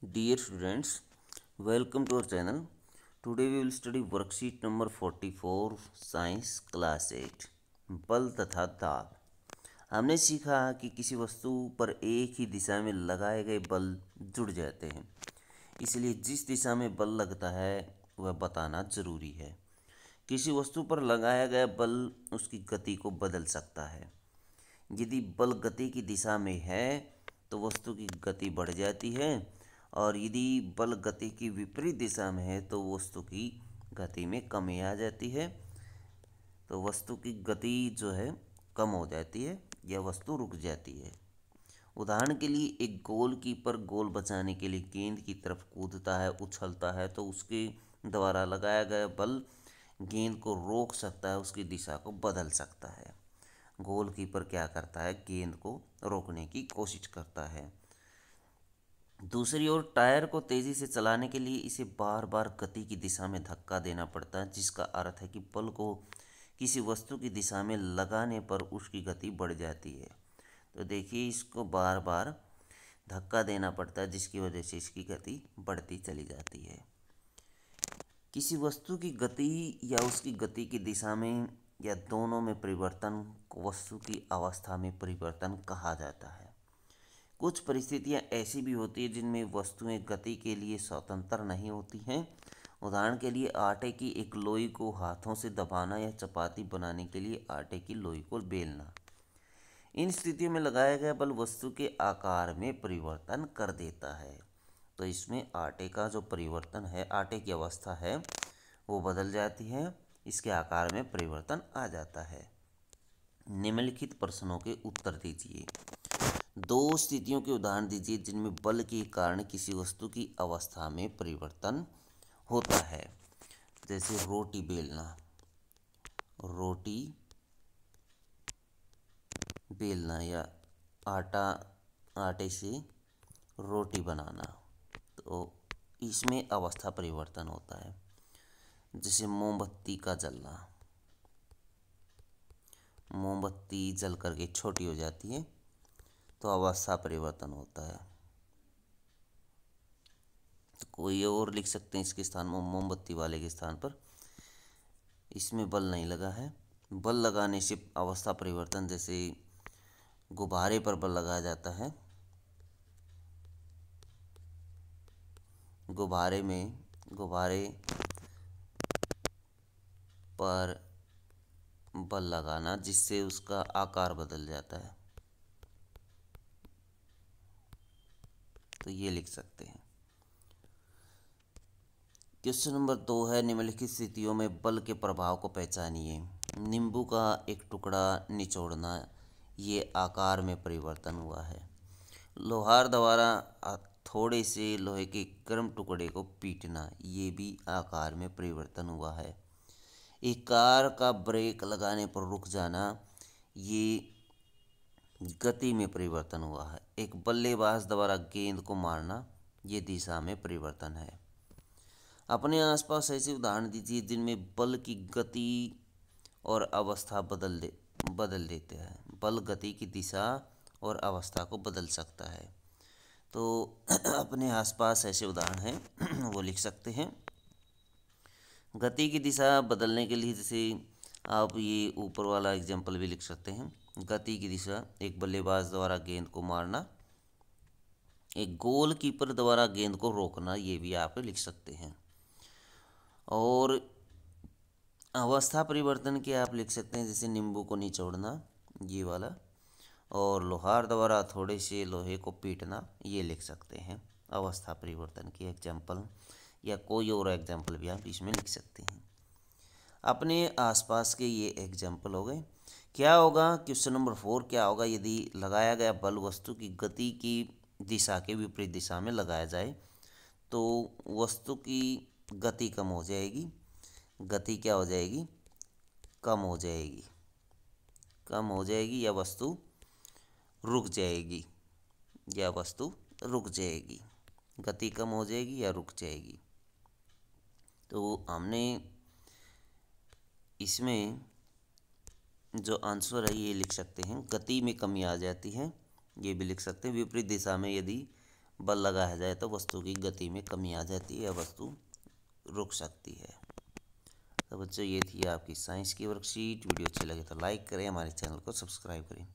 Dear students, welcome to our channel. Today we will study worksheet number 44 Science Class 8 बल तथा दाब। हमने सीखा कि किसी वस्तु पर एक ही दिशा में लगाए गए बल जुड़ जाते हैं, इसलिए जिस दिशा में बल लगता है वह बताना जरूरी है। किसी वस्तु पर लगाया गया बल उसकी गति को बदल सकता है। यदि बल गति की दिशा में है तो वस्तु की गति बढ़ जाती है, और यदि बल गति की विपरीत दिशा में है तो वस्तु की गति में कमी आ जाती है। तो वस्तु की गति जो है कम हो जाती है या वस्तु रुक जाती है। उदाहरण के लिए एक गोलकीपर गोल बचाने के लिए गेंद की तरफ कूदता है, उछलता है, तो उसके द्वारा लगाया गया बल गेंद को रोक सकता है, उसकी दिशा को बदल सकता है। गोलकीपर क्या करता है? गेंद को रोकने की कोशिश करता है। दूसरी ओर टायर को तेजी से चलाने के लिए इसे बार बार गति की दिशा में धक्का देना पड़ता है, जिसका अर्थ है कि बल को किसी वस्तु की दिशा में लगाने पर उसकी गति बढ़ जाती है। तो देखिए, इसको बार बार धक्का देना पड़ता है, जिसकी वजह से इसकी गति बढ़ती चली जाती है। किसी वस्तु की गति या उसकी गति की दिशा में या दोनों में परिवर्तन को वस्तु की अवस्था में परिवर्तन कहा जाता है। कुछ परिस्थितियां ऐसी भी होती हैं जिनमें वस्तुएं गति के लिए स्वतंत्र नहीं होती हैं। उदाहरण के लिए आटे की एक लोई को हाथों से दबाना या चपाती बनाने के लिए आटे की लोई को बेलना। इन स्थितियों में लगाया गया बल वस्तु के आकार में परिवर्तन कर देता है। तो इसमें आटे का जो परिवर्तन है, आटे की अवस्था है, वो बदल जाती है, इसके आकार में परिवर्तन आ जाता है। निम्नलिखित प्रश्नों के उत्तर दीजिए। दो स्थितियों के उदाहरण दीजिए जिनमें बल के कारण किसी वस्तु की अवस्था में परिवर्तन होता है। जैसे रोटी बेलना, रोटी बेलना या आटे से रोटी बनाना, तो इसमें अवस्था परिवर्तन होता है। जैसे मोमबत्ती का जलना, मोमबत्ती जल करके छोटी हो जाती है, तो अवस्था परिवर्तन होता है। तो कोई और लिख सकते हैं इसके स्थान में, मोमबत्ती वाले के स्थान पर। इसमें बल नहीं लगा है। बल लगाने से अवस्था परिवर्तन, जैसे गुब्बारे पर बल लगाया जाता है, गुब्बारे पर बल लगाना जिससे उसका आकार बदल जाता है, तो ये लिख सकते हैं। क्वेश्चन नंबर 2 है, निम्नलिखित स्थितियों में बल के प्रभाव को पहचानिए। नींबू का एक टुकड़ा निचोड़ना, ये आकार में परिवर्तन हुआ है। लोहार द्वारा थोड़े से लोहे के गर्म टुकड़े को पीटना, ये भी आकार में परिवर्तन हुआ है। एक कार का ब्रेक लगाने पर रुक जाना, ये गति में परिवर्तन हुआ है। एक बल्लेबाज द्वारा गेंद को मारना, ये दिशा में परिवर्तन है। अपने आसपास ऐसे उदाहरण दीजिए जिनमें बल की गति और अवस्था बदल देते हैं। बल गति की दिशा और अवस्था को बदल सकता है। तो अपने आसपास ऐसे उदाहरण हैं, वो लिख सकते हैं। गति की दिशा बदलने के लिए जैसे आप ये ऊपर वाला एग्जाम्पल भी लिख सकते हैं। गति की दिशा, एक बल्लेबाज द्वारा गेंद को मारना, एक गोलकीपर द्वारा गेंद को रोकना, ये भी आप लिख सकते हैं। और अवस्था परिवर्तन के आप लिख सकते हैं, जैसे नींबू को निचोड़ना, ये वाला, और लोहार द्वारा थोड़े से लोहे को पीटना, ये लिख सकते हैं अवस्था परिवर्तन के एग्जाम्पल, या कोई और एग्जाम्पल भी आप इसमें लिख सकते हैं। अपने आसपास के ये एग्जाम्पल हो गए। क्या होगा क्वेश्चन नंबर 4, क्या होगा यदि लगाया गया बल वस्तु की गति की दिशा के विपरीत दिशा में लगाया जाए? तो वस्तु की गति कम हो जाएगी। गति क्या हो जाएगी? कम हो जाएगी। कम हो जाएगी या वस्तु रुक जाएगी, या वस्तु रुक जाएगी। गति कम हो जाएगी या रुक जाएगी। तो हमने इसमें जो आंसर है ये लिख सकते हैं। गति में कमी आ जाती है, ये भी लिख सकते हैं। विपरीत दिशा में यदि बल लगाया जाए तो वस्तु की गति में कमी आ जाती है या वस्तु रुक सकती है। तो बच्चों, ये थी आपकी साइंस की वर्कशीट। वीडियो अच्छी लगे तो लाइक करें, हमारे चैनल को सब्सक्राइब करें।